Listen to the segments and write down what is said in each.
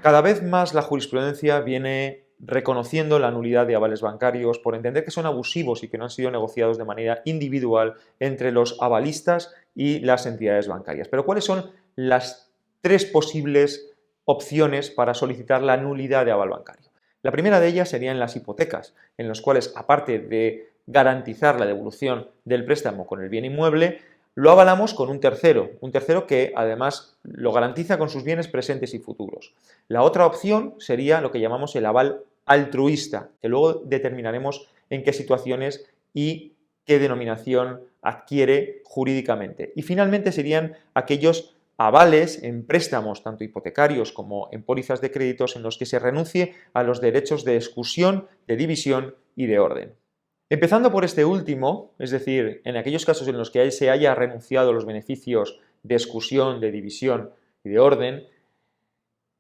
Cada vez más la jurisprudencia viene reconociendo la nulidad de avales bancarios por entender que son abusivos y que no han sido negociados de manera individual entre los avalistas y las entidades bancarias. Pero ¿cuáles son las tres posibles opciones para solicitar la nulidad de aval bancario? La primera de ellas serían las hipotecas, en las cuales, aparte de garantizar la devolución del préstamo con el bien inmueble, lo avalamos con un tercero que además lo garantiza con sus bienes presentes y futuros. La otra opción sería lo que llamamos el aval altruista, que luego determinaremos en qué situaciones y qué denominación adquiere jurídicamente. Y finalmente serían aquellos avales en préstamos, tanto hipotecarios como en pólizas de créditos, en los que se renuncie a los derechos de exclusión, de división y de orden. Empezando por este último, es decir, en aquellos casos en los que se haya renunciado a los beneficios de exclusión, de división y de orden,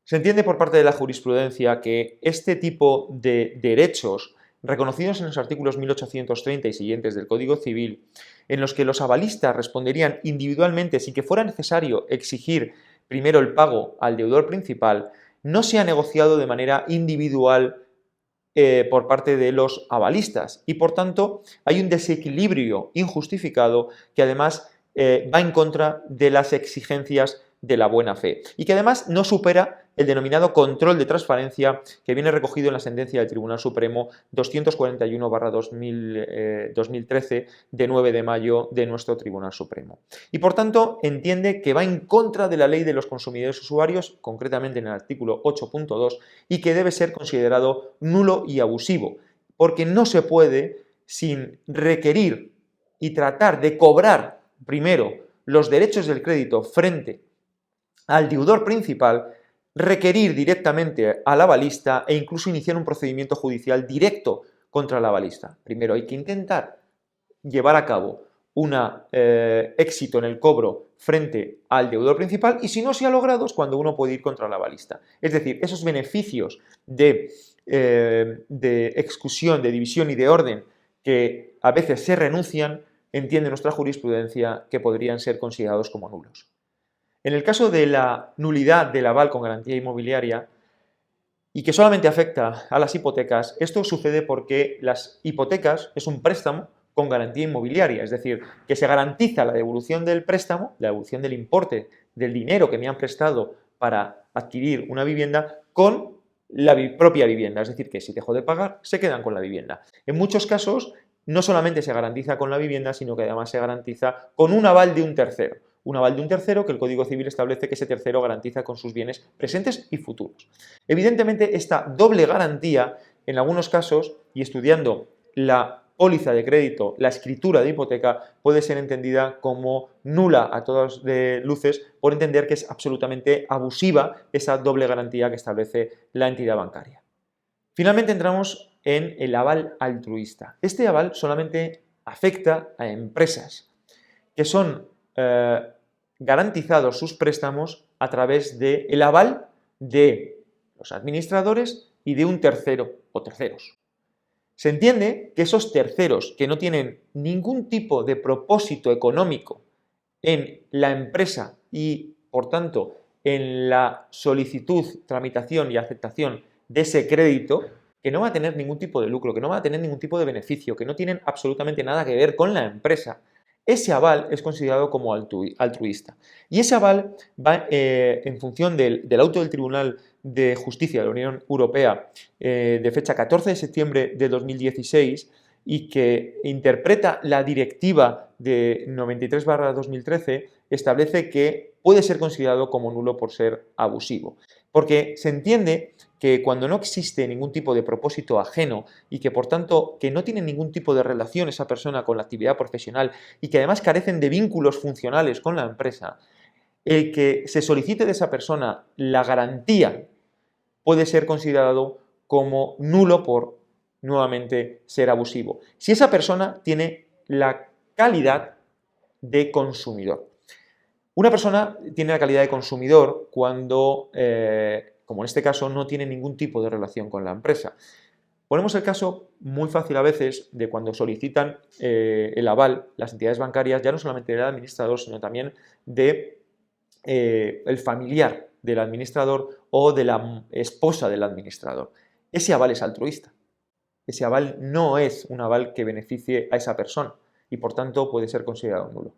se entiende por parte de la jurisprudencia que este tipo de derechos, reconocidos en los artículos 1830 y siguientes del Código Civil, en los que los avalistas responderían individualmente sin que fuera necesario exigir primero el pago al deudor principal, no se ha negociado de manera individual por parte de los avalistas y por tanto hay un desequilibrio injustificado que además va en contra de las exigencias de la buena fe y que además no supera el denominado control de transparencia que viene recogido en la sentencia del Tribunal Supremo 241/2013 de 9 de mayo de nuestro Tribunal Supremo. Y por tanto entiende que va en contra de la ley de los consumidores usuarios, concretamente en el artículo 8.2, y que debe ser considerado nulo y abusivo, porque no se puede, sin requerir y tratar de cobrar primero los derechos del crédito frente al deudor principal, requerir directamente al avalista e incluso iniciar un procedimiento judicial directo contra el avalista. Primero hay que intentar llevar a cabo un éxito en el cobro frente al deudor principal y si no se ha logrado es cuando uno puede ir contra el avalista. Es decir, esos beneficios de exclusión, de división y de orden que a veces se renuncian, entiende nuestra jurisprudencia que podrían ser considerados como nulos. En el caso de la nulidad del aval con garantía inmobiliaria y que solamente afecta a las hipotecas, esto sucede porque las hipotecas es un préstamo con garantía inmobiliaria, es decir, que se garantiza la devolución del préstamo, la devolución del importe del dinero que me han prestado para adquirir una vivienda con la propia vivienda, es decir, que si dejo de pagar, se quedan con la vivienda. En muchos casos, no solamente se garantiza con la vivienda, sino que además se garantiza con un aval de un tercero. Un aval de un tercero que el Código Civil establece que ese tercero garantiza con sus bienes presentes y futuros. Evidentemente, esta doble garantía, en algunos casos, y estudiando la póliza de crédito, la escritura de hipoteca, puede ser entendida como nula a todas luces por entender que es absolutamente abusiva esa doble garantía que establece la entidad bancaria. Finalmente entramos en el aval altruista. Este aval solamente afecta a empresas que son garantizados sus préstamos a través del aval de los administradores y de un tercero o terceros. Se entiende que esos terceros que no tienen ningún tipo de propósito económico en la empresa y, por tanto, en la solicitud, tramitación y aceptación de ese crédito, que no va a tener ningún tipo de lucro, que no va a tener ningún tipo de beneficio, que no tienen absolutamente nada que ver con la empresa, ese aval es considerado como altruista. Y ese aval va en función del auto del Tribunal de Justicia de la Unión Europea de fecha 14 de septiembre de 2016 y que interpreta la directiva de 93/2013, establece que puede ser considerado como nulo por ser abusivo. Porque se entiende que cuando no existe ningún tipo de propósito ajeno y que por tanto que no tiene ningún tipo de relación esa persona con la actividad profesional y que además carecen de vínculos funcionales con la empresa, el que se solicite de esa persona la garantía puede ser considerado como nulo por nuevamente ser abusivo. Si esa persona tiene la calidad de consumidor. Una persona tiene la calidad de consumidor cuando, como en este caso, no tiene ningún tipo de relación con la empresa. Ponemos el caso muy fácil a veces de cuando solicitan el aval las entidades bancarias, ya no solamente del administrador, sino también de el familiar del administrador o de la esposa del administrador. Ese aval es altruista. Ese aval no es un aval que beneficie a esa persona y por tanto puede ser considerado nulo.